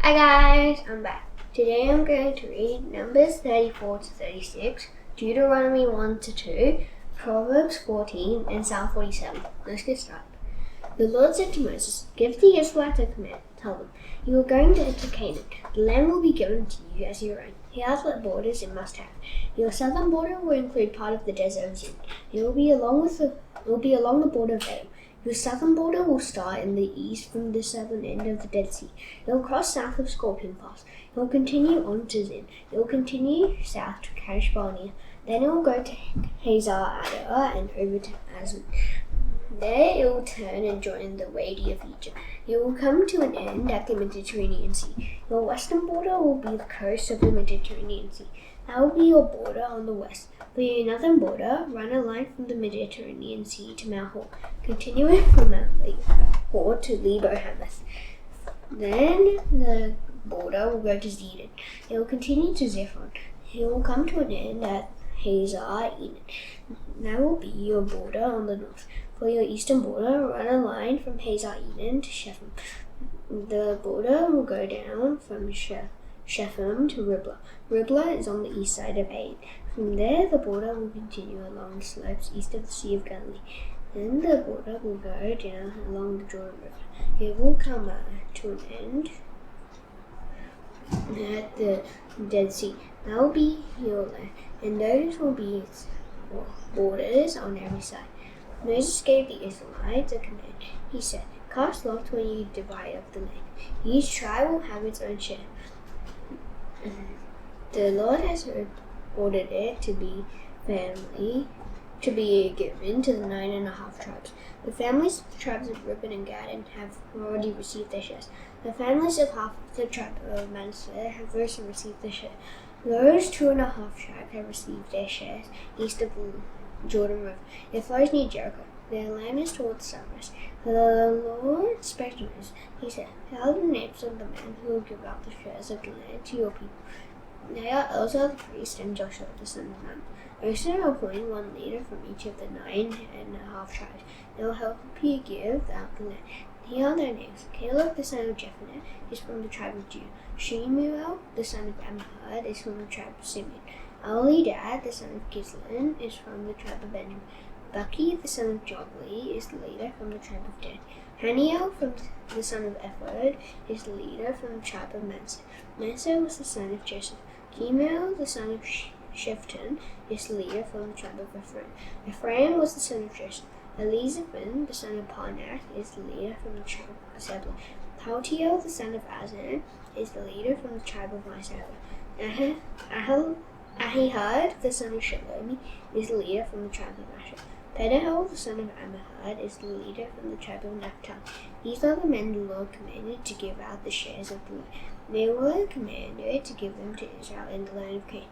Hi guys, I'm back. Today I'm going to read Numbers 34 to 36, Deuteronomy 1 to 2, Proverbs 14, and Psalm 47. Let's get started. The Lord said to Moses, "Give the Israelites a command. Tell them, you are going to enter Canaan. The land will be given to you as your own. Here's what borders it must have. Your southern border will include part of the desert of Zin. It will be along the border of Edom. Your southern border will start in the east from the southern end of the Dead Sea. It will cross south of Scorpion Pass. It will continue on to Zin. It will continue south to Kadesh Barnea. Then it will go to Hazar Adar and over to Azmon. There it will turn and join the Wadi of Egypt. It will come to an end at the Mediterranean Sea. Your western border will be the coast of the Mediterranean Sea. That will be your border on the west. For your northern border, run a line from the Mediterranean Sea to Mount Hor, continuing from Mount Hor to Lebo Hamath. Then the border will go to Zidon. It will continue to Zephon. It will come to an end at Hazar Enan. That will be your border on the north. For your eastern border, run a line from Hazar Enan to Shechem. The border will go down from Shechem to Riblah. Riblah is on the east side of Ain. From there, the border will continue along the slopes east of the Sea of Galilee. Then the border will go down along the Jordan River. It will come to an end at the Dead Sea. That will be your land, and those will be its borders on every side. Moses gave the Israelites a command. He said, "Cast lots when you divide up the land. Each tribe will have its own share." The Lord has ordered it to be given to the 9.5 tribes. The families of the tribes of Reuben and Gad have already received their shares. The families of half of the tribe of Manasseh have also received their share. Those 2.5 tribes have received their shares east of the Jordan River. It flows near Jericho. Their land is toward the sunrise. The Lord spoke to Moses. He said, "Tell the names of the men who will give out the shares of the land to your people. They are Elzah the priest and Joshua the son of Nun. Also appoint one leader from each of the 9.5 tribes. They will help you give out the land. Here are their names. Caleb the son of Jephunneh is from the tribe of Judah. Shemuel the son of Ammihud is from the tribe of Simeon. Elidad the son of Gizlan is from the tribe of Benjamin. Bucky the son of Jogli is the leader from the tribe of Dan. Haniel the son of Ephod is the leader from the tribe of Manasseh. Manasseh was the son of Joseph. Kemuel the son of Shephton is the leader from the tribe of Ephraim. Ephraim was the son of Joseph. Elizaphan the son of Parnath is the leader from the tribe of Zebulun. Paltiel the son of Azan is the leader from the tribe of Issachar. Ahihud the son of Shalomi is the leader from the tribe of Asher. Pedahel the son of Ammihud is the leader from the tribe of Naphtali. These are the men the Lord commanded to give out the shares of the land. They were commanded to give them to Israel in the land of Canaan.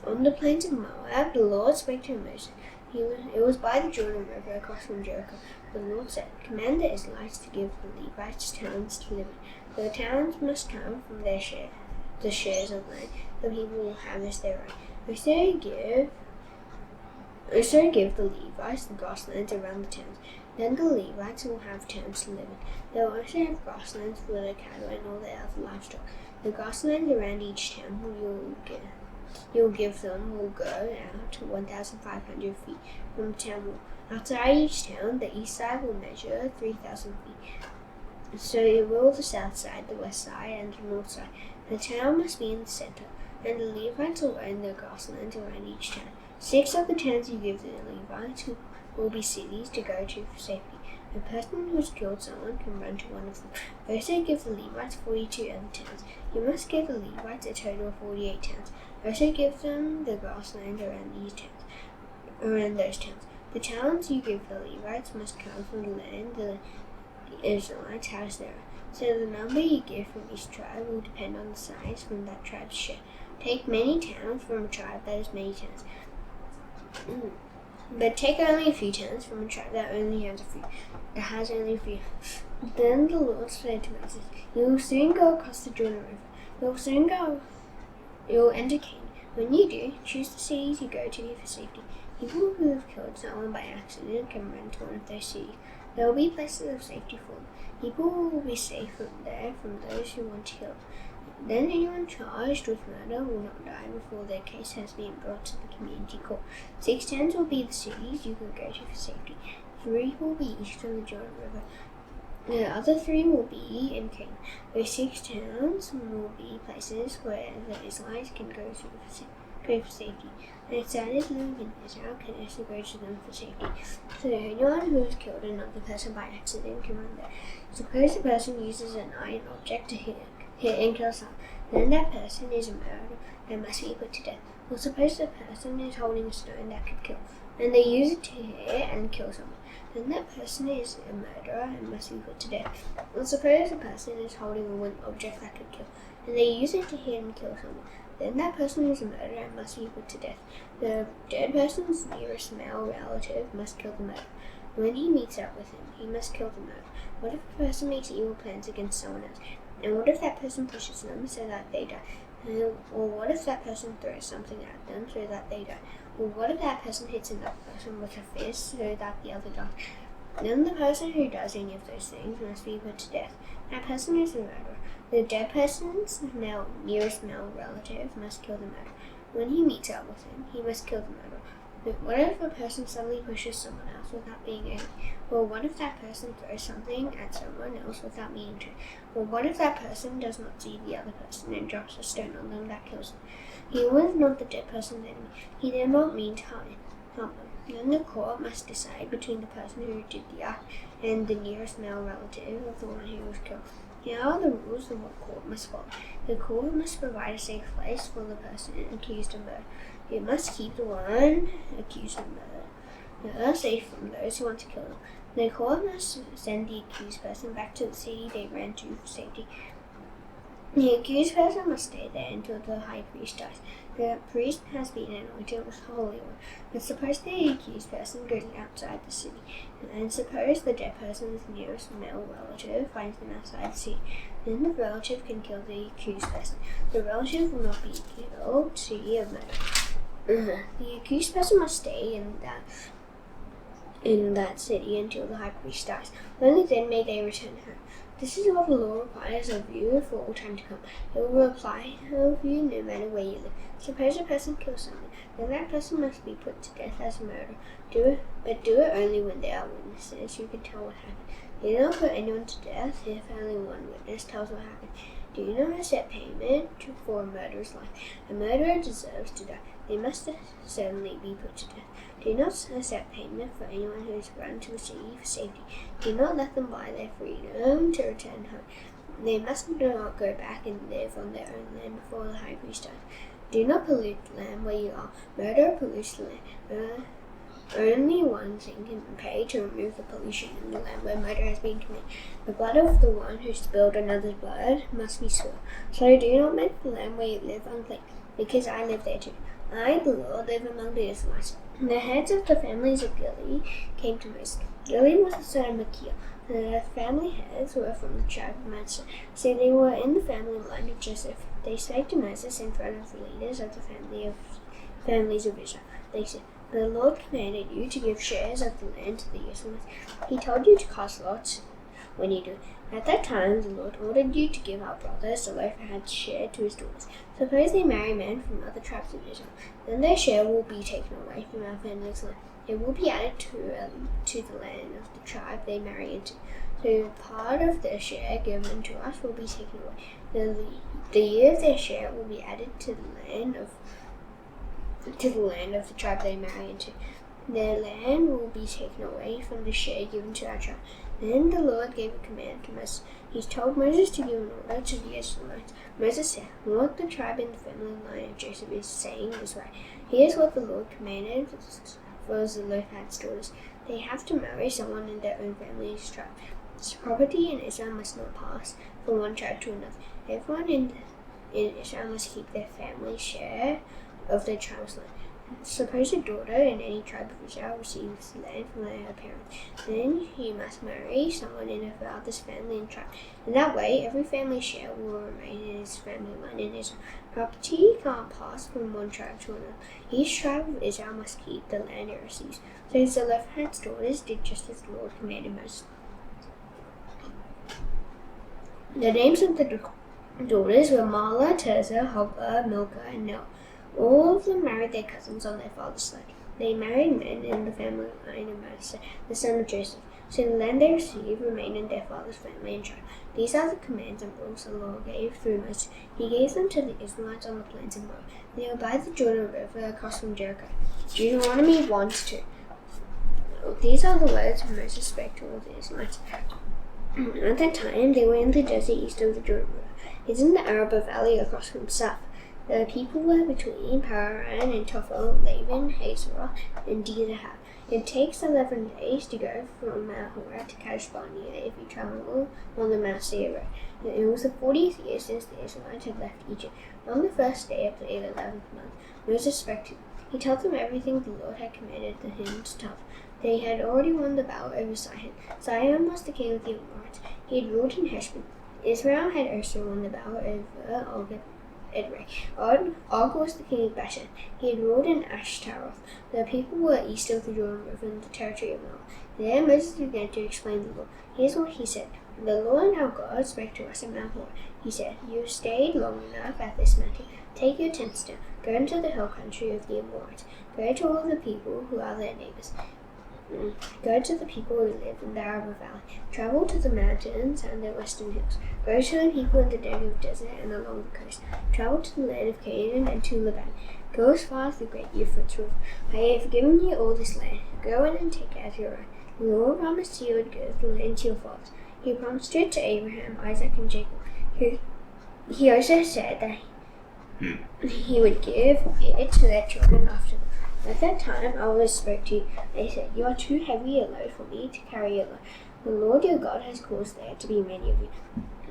On the plains of Moab, the Lord spoke to Moses. It was by the Jordan River across from Jericho. The Lord said, "Command the Israelites to give the Levites towns to live in. The towns must come from their share, the shares of land. The people will harvest their own. Also give the Levites the grasslands around the towns. Then the Levites will have towns to live in. They will also have grasslands for their cattle and all their other livestock. The grasslands around each town you'll give them will go out to 1,500 feet from the town wall. Outside each town, the east side will measure 3,000 feet. So it will the south side, the west side, and the north side. The town must be in the center, and the Levites will own the grasslands around each town. 6 of the towns you give the Levites will be cities to go to for safety. A person who has killed someone can run to one of them. Also give the Levites 42 other towns. You must give the Levites a total of 48 towns. Also give them the grasslands around those towns. The towns you give the Levites must come from the land the Israelites house there. So the number you give from each tribe will depend on the size from that tribe's share. Take many towns from a tribe that has many towns. But take only a few towns from a tribe that only has only a few. Then the Lord said to Moses, "You will soon go across the Jordan River. You will enter Canaan. When you do, choose the cities you go to for safety. People who have killed someone by accident can run to one of those cities. There will be places of safety for them. People will be safe from there from those who want to kill them. Then anyone charged with murder will not die before their case has been brought to the community court. 6 towns will be the cities you can go to for safety. 3 will be east of the Jordan River. The other 3 will be in Canaan. Those 6 towns will be places where the Israelites can go for safety. The outsiders living in Israel can also go to them for safety. So anyone who has killed another person by accident can run there. Suppose a person uses an iron object to hit and kill someone. Then that person is a murderer and must be put to death. Or suppose the person is holding a stone that could kill, and they use it to hit and kill someone. Then that person is a murderer and must be put to death. Or suppose a person is holding a wooden object that could kill, and they use it to hit and kill someone. Then that person is a murderer and must be put to death. The dead person's nearest male relative must kill the murderer. When he meets up with him, he must kill the murderer. What if a person makes evil plans against someone else? And what if that person pushes them so that they die? Or what if that person throws something at them so that they die? Or what if that person hits another person with a fist so that the other dies? Then the person who does any of those things must be put to death. That person is a murderer. The dead person's nearest male relative must kill the murderer. When he meets up with him, he must kill the murderer. But what if a person suddenly pushes someone else without being angry? Or what if that person throws something at someone else without meaning to? Or what if that person does not see the other person and drops a stone on them that kills them? He was not the dead person's enemy. He did not mean to harm them. Then the court must decide between the person who did the act and the nearest male relative of the one who was killed. Here are the rules of what court must follow. The court must provide a safe place for the person accused of murder. It must keep the one accused of murder safe from those who want to kill them. The court must send the accused person back to the city they ran to for safety. The accused person must stay there until the high priest dies. The priest has been anointed with holy oil. But suppose the accused person goes outside the city, and suppose the dead person's nearest male relative finds them outside the city. Then the relative can kill the accused person. The relative will not be killed city of murder. The accused person must stay in that city until the high priest dies. Only then may they return home. This is what the law requires of you for all time to come. It will apply of you no matter where you live. Suppose a person kills someone, then that person must be put to death as a murderer. Do it only when there are witnesses who can tell what happened. Do not put anyone to death if only one witness tells what happened. Do not accept payment for a murderer's life. A murderer deserves to die. They must certainly be put to death. Do not accept payment for anyone who has run to a city for safety. Do not let them buy their freedom to return home. They must not go back and live on their own land before the high priest dies. Do not pollute the land where you are. Murder pollutes the land. Only one thing can be paid to remove the pollution in the land where murder has been committed. The blood of the one who spilled another's blood must be spilled. So do not make the land where you live unclean, because I live there too. I, the Lord, live among the Israelites. The heads of the families of Gilead came to Moses. Gilead was the son of Machir. The family heads were from the tribe of Manasseh, so they were in the family line of Joseph. They spake to Moses in front of the leaders of the families of Israel. They said, the Lord commanded you to give shares of the land to the Israelites. He told you to cast lots when you do. At that time, the Lord ordered you to give our brothers the loaf had share to his daughters. Suppose they marry men from other tribes of Israel, then their share will be taken away from our family's land. It will be added to the land of the tribe they marry into. So part of their share given to us will be taken away. The year of their share will be added to the land of the tribe they marry into. Their land will be taken away from the share given to our tribe. Then the Lord gave a command to Moses. He told Moses to give an order to the Israelites. Moses said, what the tribe in the family line of Joseph is saying is right. Here's what the Lord commanded for the Zelophehad's daughters. They have to marry someone in their own family's tribe. This property in Israel must not pass from one tribe to another. Everyone in Israel must keep their family share of their tribe's land. Suppose a daughter in any tribe of Israel receives land from her parents. Then she must marry someone in her father's family and tribe. In that way, every family share will remain in his family line in Israel. Property can't pass from one tribe to another. Each tribe of Israel must keep the land it receives. So Zelophehad's daughters did just as the Lord commanded Moses. The names of the daughters were Mahlah, Tirzah, Hoglah, Milcah, and Noah. All of them married their cousins on their father's side. They married men in the family line of Manasseh, the son of Joseph. So the land they received remained in their father's family and tribe. These are the commands and rules the Lord gave through Moses. He gave them to the Israelites on the plains of Moab. They were by the Jordan River across from Jericho. Deuteronomy 1-2. These are the words Moses spoke to all the Israelites. At that time, they were in the desert east of the Jordan River. It's in the Arabah Valley across from south. The people were between Paran and Tophel, Laban, Hazorah, and Dizahab. It takes 11 days to go from Mount Horeb to Kadesh Barnea if you travel on the Mount Seir road. It was the 40th year since the Israelites had left Egypt. On the first day of the 11th month, Moses spoke to them. He told them everything the Lord had commanded him to tell them. They had already won the battle over Sihon. Sihon was the king of the Amorites. He had ruled in Heshbon. Israel had also won the battle over Edrei. Og was the king of Bashan. He had ruled in Ashtaroth. The people were east of the Jordan River in the territory of Moab. There Moses began to explain the law. Here's what he said. The Lord our God spoke to us at Mount Horeb. He said, You have stayed long enough at this mountain. Take your tents down. Go into the hill country of the Amorites. Go to all the people who are their neighbors. Go to the people who live in the Arabah Valley. Travel to the mountains and the western hills. Go to the people in the Negev desert and along the coast. Travel to the land of Canaan and to Lebanon. Go as far as the great Euphrates River. I have given you all this land. Go in and take it as your own. The Lord promised he would give the land to your fathers. He promised it to Abraham, Isaac, and Jacob. He also said that he would give it to their children after them. At that time, I always spoke to you. I said, You are too heavy a load for me to carry alone. The Lord your God has caused there to be many of you.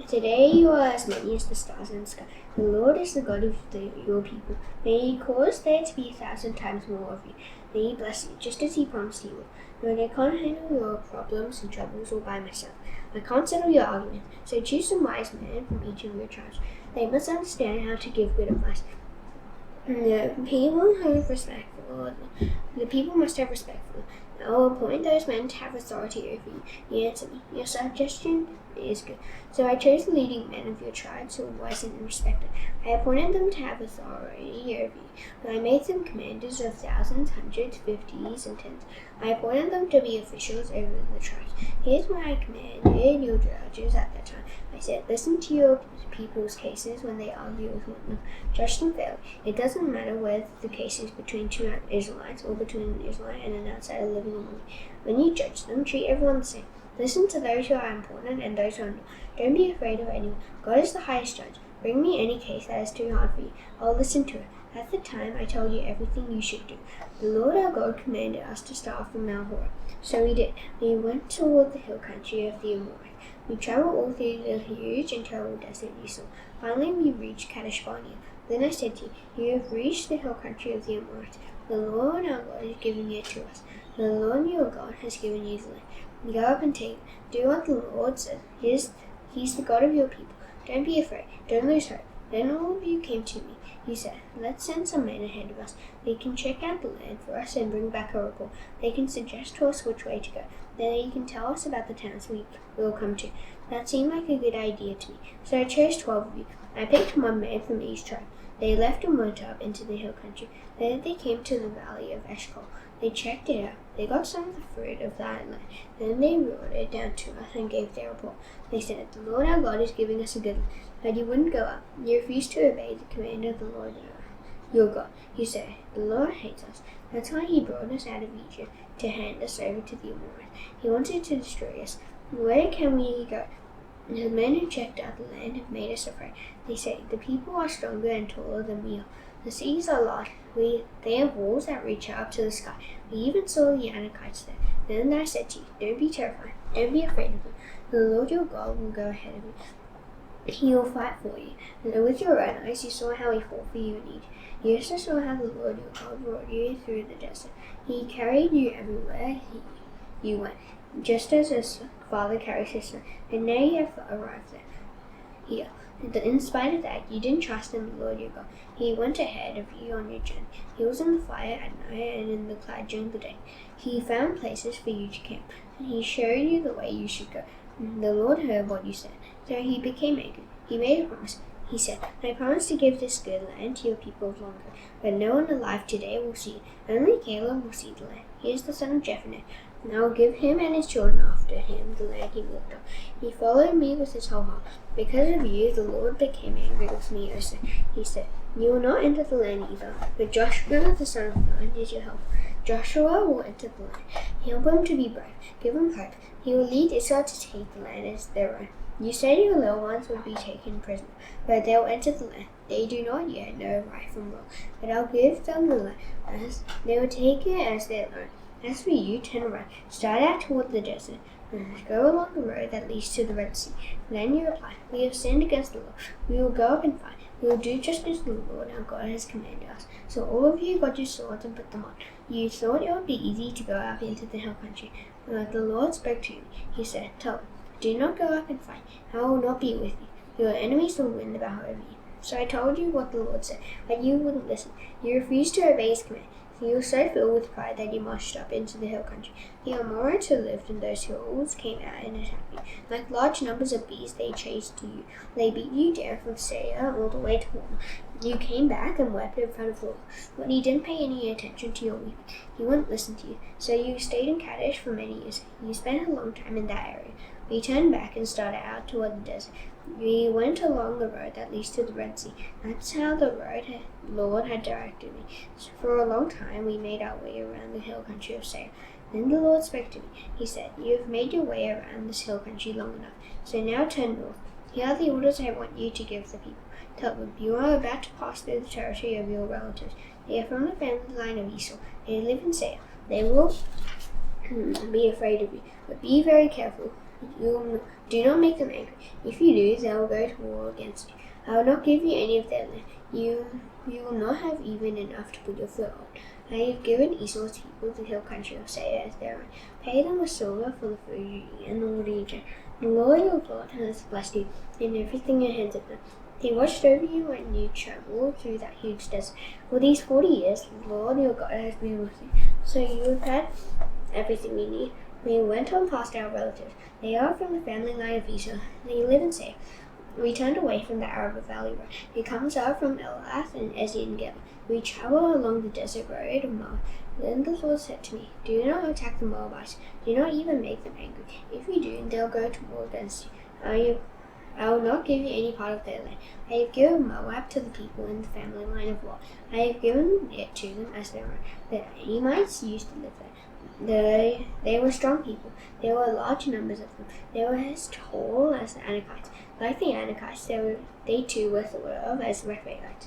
Today you are as many as the stars in the sky. The Lord is the God of your people. May he cause there to be 1,000 times more of you. May he bless you, just as he promised he would. But I can't handle your problems and troubles all by myself. I can't settle your arguments. So choose some wise men from each of your tribes. They must understand how to give good advice. The people must have respect for them. I will appoint those men to have authority over you. He answered me, Your suggestion is good. So I chose the leading men of your tribes who were wise and respected. I appointed them to have authority over you. And I made them commanders of thousands, hundreds, fifties, and tens. I appointed them to be officials over the tribes. Here's what I commanded your judges at that time. I said, Listen to your people's cases when they argue with one another. Judge them fairly. It doesn't matter whether the case is between two Israelites or between an Israelite and an outsider living among you. When you judge them, treat everyone the same. Listen to those who are important and those who are not. Don't be afraid of anyone. God is the highest judge. Bring me any case that is too hard for you. I'll listen to it. At the time, I told you everything you should do. The Lord our God commanded us to start from Mount Horeb. So we did. We went toward the hill country of the Amorites. We traveled all through the huge and terrible desert you saw. Finally, we reached Kadesh Barnea. Then I said to you, You have reached the hill country of the Amorites. The Lord our God is giving it to us. The Lord your God has given you the land. Go up and take it. Do what the Lord says. He's the God of your people. Don't be afraid. Don't lose hope. Then all of you came to me. You said, Let's send some men ahead of us. They can check out the land for us and bring back a report. They can suggest to us which way to go. Then they can tell us about the towns we will come to. That seemed like a good idea to me. So I chose 12 of you. I picked one man from each tribe. They left and went up into the hill country. Then they came to the valley of Eshcol. They checked it out. They got some of the fruit of that land. Then they brought it down to us and gave their report. They said, The Lord our God is giving us a good land. But you wouldn't go up. You refused to obey the command of the Lord your God. You say, The Lord hates us. That's why he brought us out of Egypt to hand us over to the Amorites. He wanted to destroy us. Where can we go? The men who checked out the land have made us afraid. They say, The people are stronger and taller than we are. The cities are large. They have walls that reach up to the sky. We even saw the Anakites there. Then I said to you, Don't be terrified. Don't be afraid of them. The Lord your God will go ahead of you. He will fight for you. And with your own eyes you saw how he fought for you in Egypt. You also saw how the Lord your God brought you through the desert. He carried you everywhere you went, just as a father carries his son. And now you have arrived here. In spite of that, you didn't trust in the Lord your God. He went ahead of you on your journey. He was in the fire at night and in the cloud during the day. He found places for you to camp, and he showed you the way you should go. The Lord heard what you said, so he became angry. He made a promise. He said, I promise to give this good land to your people longer, but no one alive today will see it. Only Caleb will see the land. He is the son of Jephunneh, and I will give him and his children after him the land he lived on. He followed me with his whole heart. Because of you, the Lord became angry with me also. He said, you will not enter the land either, but Joshua the son of Nun is your helper. Joshua will enter the land. Help him to be brave. Give him hope. He will lead Israel to take the land as their own. You said your little ones would be taken prisoner, but they will enter the land. They do not yet know right from wrong, but I'll give them the land, as they will take it as their own. As for you, turn around, start out toward the desert, and go along the road that leads to the Red Sea. Then you reply, we have sinned against the Lord. We will go up and fight. We will do just as the Lord our God has commanded us. So all of you got your swords and put them on. You thought it would be easy to go up into the hill country. But the Lord spoke to me. He said, tell them, do not go up and fight. I will not be with you. Your enemies will win the battle over you. So I told you what the Lord said, but you wouldn't listen. You refused to obey his command. You were so filled with pride that you marched up into the hill country. The Amorites who lived in those hills came out and attacked you. Like large numbers of bees, they chased you. They beat you down from Seir all the way to Hormah. You came back and wept in front of the Lord, but he didn't pay any attention to your weeping. He wouldn't listen to you. So you stayed in Kadesh for many years. You spent a long time in that area. We turned back and started out toward the desert. We went along the road that leads to the Red Sea. That's how the Lord had directed me. So for a long time we made our way around the hill country of Seir. Then the Lord spoke to me. He said, you have made your way around this hill country long enough. So now turn north. Here are the orders I want you to give the people. Tell them, you are about to pass through the territory of your relatives. They are from the family line of Esau. They live in Seir. They will be afraid of you, but be very careful. Do not make them angry. If you do, they will go to war against you. I will not give you any of their land. You will not have even enough to put your foot on. I have given Esau's people the hill country of Seir as their own. Pay them with silver for the food you eat and the water you drink. The Lord your God has blessed you in everything your hands have done. He watched over you when you traveled through that huge desert. For these 40 years, the Lord your God has been with you. So you have had everything you need. We went on past our relatives. They are from the family line of Esau. They live in Seir. We turned away from the Araba Valley Road. It comes out from Elath and Ezion-Geber. We travel along the desert road of Moab. Then the Lord said to me, do not attack the Moabites. Do not even make them angry. If you do, they'll go to war against you. I will not give you any part of their land. I have given Moab to the people in the family line of Lot. I have given it to them as their own. The Edomites used to live there. They were strong people. There were large numbers of them. They were as tall as the Anakites. Like the Anakites, they too were thought of as Rephaites.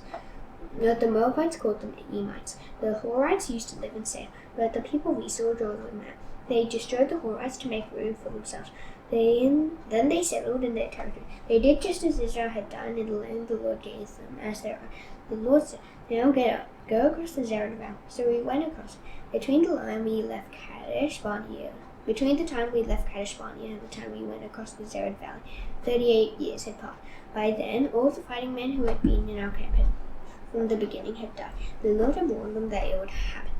The Moabites called them Emites. The Horites used to live in Seir, but the people of Esau drove them out. They destroyed the Horites to make room for themselves. Then they settled in their territory. They did just as Israel had done in the land the Lord gave them as their own. The Lord said, now get up, go across the Zered Valley. So we went across. Between the time we left Kadesh Barnea and the time we went across the Zered Valley, 38 years had passed. By then, all the fighting men who had been in our camp from the beginning had died. The Lord had warned them that it would happen.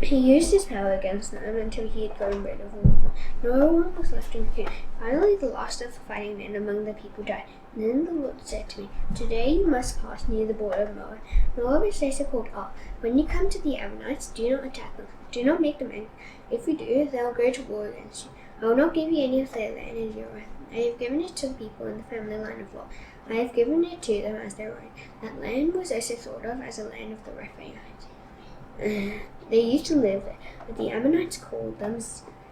He used his power against them until he had gotten rid of all of them. No one was left in fear. Finally, the last of the fighting men among the people died. Then the Lord said to me, today you must pass near the border of Moab. Moab is also called Ar. When you come to the Ammonites, do not attack them. Do not make them angry. If you do, they will go to war against you. I will not give you any of their land as your own. I have given it to the people in the family line of Lot. I have given it to them as their own. That land was also thought of as a land of the Rephaites. They used to live there, but the Ammonites called them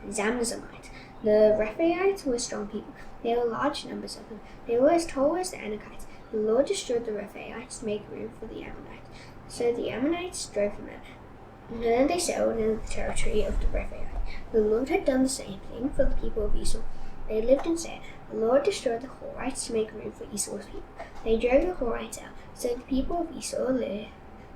Zamzamites. The Rephaites were strong people. There were large numbers of them. They were as tall as the Anakites. The Lord destroyed the Rephaites to make room for the Ammonites. So the Ammonites drove them out. And then they settled in the territory of the Rephaites. The Lord had done the same thing for the people of Esau. They lived in Seir. The Lord destroyed the Horites to make room for Esau's people. They drove the Horites out. So the people of Esau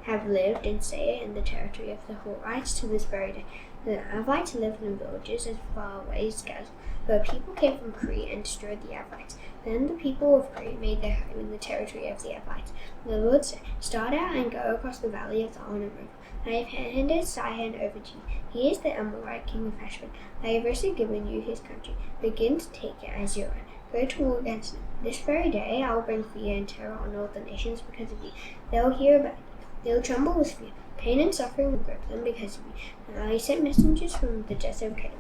have lived in Seir in the territory of the Horites to this very day. The Avites lived in villages as far away as Gaza. But people came from Crete and destroyed the Avites. Then the people of Crete made their home in the territory of the Avites. The Lord said, "Start out and go across the valley of the Arnon River. I have handed Sihon over to you. He is the Amorite king of Heshbon. I have also given you his country. Begin to take it as your own. Go to war against them. This very day I will bring fear and terror on all the nations because of you. They will hear about you. They will tremble with fear. Pain and suffering will grip them because of you." And I sent messengers from the desert of Kedar.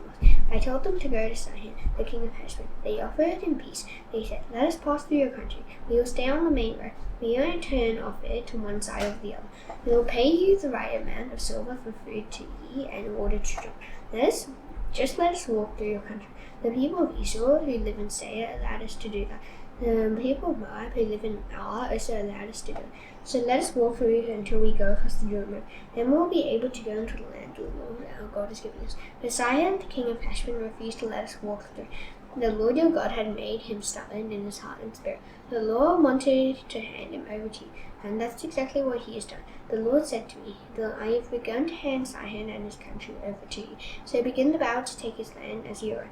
I told them to go to Sihon, the king of Heshbon. They offered him peace. They said, "Let us pass through your country. We will stay on the main road. We won't turn off it to one side or the other. We will pay you the right amount of silver for food to eat and water to drink. Let us walk through your country." The people of Esau who live in Seir allowed us to do that. The people of Moab who live in Ar also allowed us to go. So let us walk through it until we go across the Jordan River. Then we'll be able to go into the land the Lord our God has given us. But Sihon, the king of Heshbon, refused to let us walk through. The Lord your God had made him stubborn in his heart and spirit. The Lord wanted to hand him over to you, and that's exactly what he has done. The Lord said to me, "I have begun to hand Sihon and his country over to you. So begin the battle to take his land as your own."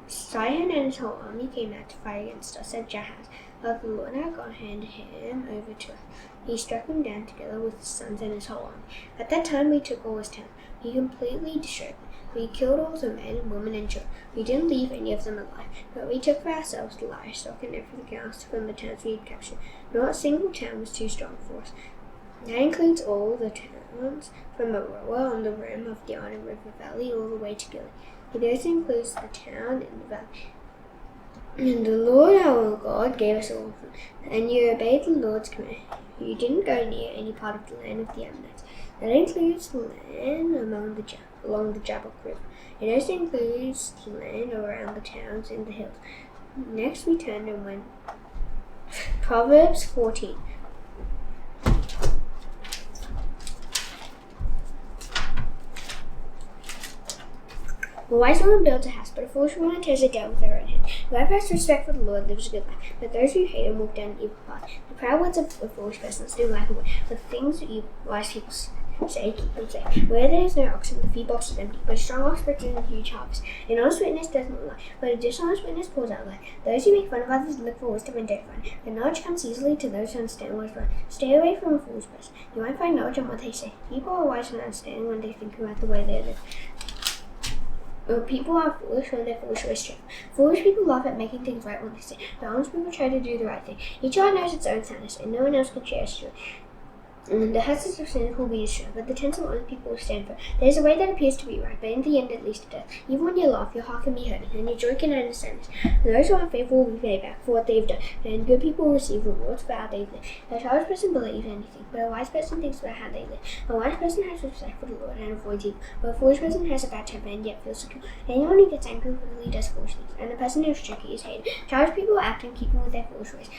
Sihon and his whole army came out to fight against us at Jahaz, but the Lord our God handed him over to us. He struck him down together with his sons and his whole army. At that time we took all his town. We completely destroyed them. We killed all the men, women, and children. We didn't leave any of them alive, but we took for ourselves the livestock and everything else from the towns we had captured. Not a single town was too strong for us. That includes all the towns from Aroer on the rim of the Arnon River Valley all the way to Gilead. It also includes the town in the valley. And the Lord our God gave us all of them, and you obeyed the Lord's command. You didn't go near any part of the land of the Ammonites. That includes the land along the Jabbok River. It also includes the land around the towns in the hills. Next we turned and went. Proverbs 14. A wise woman builds a house, but a foolish woman tears it down with her own hand. Whoever has respect for the Lord lives a good life, but those who hate him walk down an evil path. The proud words of a foolish person still lack away, but the things that wise people say keep them safe. Where there is no oxen, the feed box is empty, but a strong ox brings in a huge harvest. An honest witness does not lie, but a dishonest witness pours out lie. Those who make fun of others look for wisdom and don't find it, but knowledge comes easily to those who understand what is right. Stay away from a foolish person. You won't find knowledge in what they say. People are wise and understanding when they think about the way they live. People are foolish when their foolish ways true. Foolish people laugh at making things right when they say, but honest people try to do the right thing. Each heart knows its own soundness, and no one else can share its joy. And the houses of sinners will be destroyed, but the tents of honest people will stand firm. There is a way that appears to be right, but in the end it leads to death. Even when you laugh, your heart can be hurting, and your joy can understand this. And those who are unfaithful will be paid back for what they have done, and good people will receive rewards for how they live. A childish person believes anything, but a wise person thinks about how they live. A wise person has respect for the Lord and avoids evil, but a foolish person has a bad temper and yet feels secure. Anyone who gets angry quickly does foolish things, and the person who is tricky is hated. Childish people act in keeping with their foolish ways,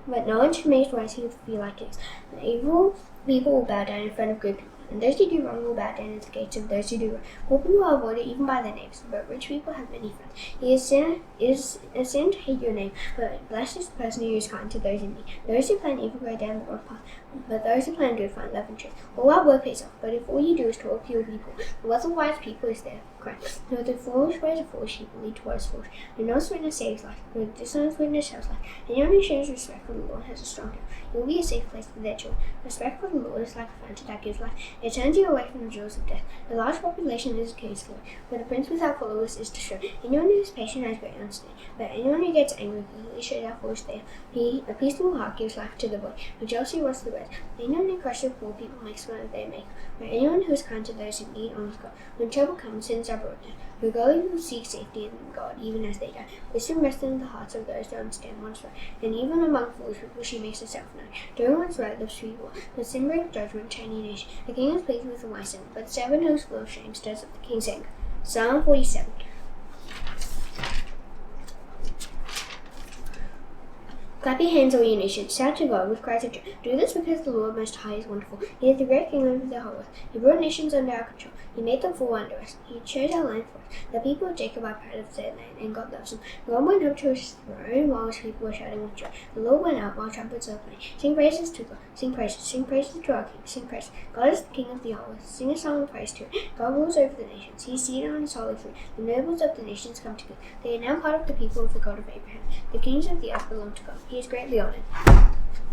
but knowledge makes wise people feel like kings. Evil people will bow down in front of good people, and those who do wrong will bow down at the gates of those who do wrong. Poor people are avoided even by their neighbors, but rich people have many friends. It is a sin to hate your neighbor, but blessed is the person who is kind to those in need. Those who plan evil go down the wrong path, but those who plan good find love and truth. All our work pays off, but if all you do is talk, you will be poor. The wealth of wise people is their crown. No, the foolish ways of foolish people lead to what is foolish. The honest witness saves life, but the dishonest witness shows life. Anyone who shows respect for the Lord has a strong town. It will be a safe place for their children. Respect for the Lord is like a fountain that gives life. It turns you away from the jaws of death. A large population is a king's glory, but a prince without followers is destroyed. Anyone who is patient has great understanding, but anyone who gets angry quickly shows how foolish they are. A peaceful heart gives life to the body, but jealousy rots the bread. Anyone who crushes poor people makes fun of their maker, but anyone who is kind to those who need honors God. When trouble comes, sins are brought down. The godly will seek safety in God, even as they die. Wisdom rests in the hearts of those who understand what's right, and even among foolish people she makes herself known. Doing what's right lives people, but sin brings judgment to any nation. The king is pleased with the wise son, but the servant who is full of shame stirs up the king's anger. Psalm 47. Clap your hands, all you nations. Shout to God with cries of joy. Do this because the Lord Most High is wonderful. He is the great King over the whole earth. He brought nations under our control. He made them fall under us. He chose our land for us. The people of Jacob are proud of their land, and God loves them. God went up to his throne while his people were shouting with joy. The Lord went out while trumpets were playing. Sing praises to God. Sing praises to our King. Sing praises. God is the King of the whole earth. Sing a song of praise to him. God rules over the nations. He is seated on his holy throne. The nobles of the nations come together. They are now part of the people of the God of Abraham. The kings of the earth belong to God. He is greatly honored.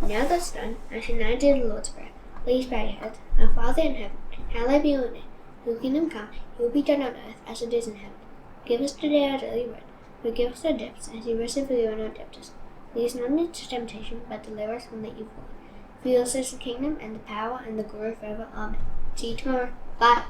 Now that's done, I shall now do the Lord's Prayer. Please bow your heads. Our Father in heaven, hallowed be your name. Your kingdom come, your will be done on earth as it is in heaven. Give us today our daily bread. Forgive us our debts, as we also forgive our debtors. Lead us not into temptation, but deliver us from the evil one. For yours is the kingdom, and the power, and the glory forever. Amen. See you tomorrow. Bye.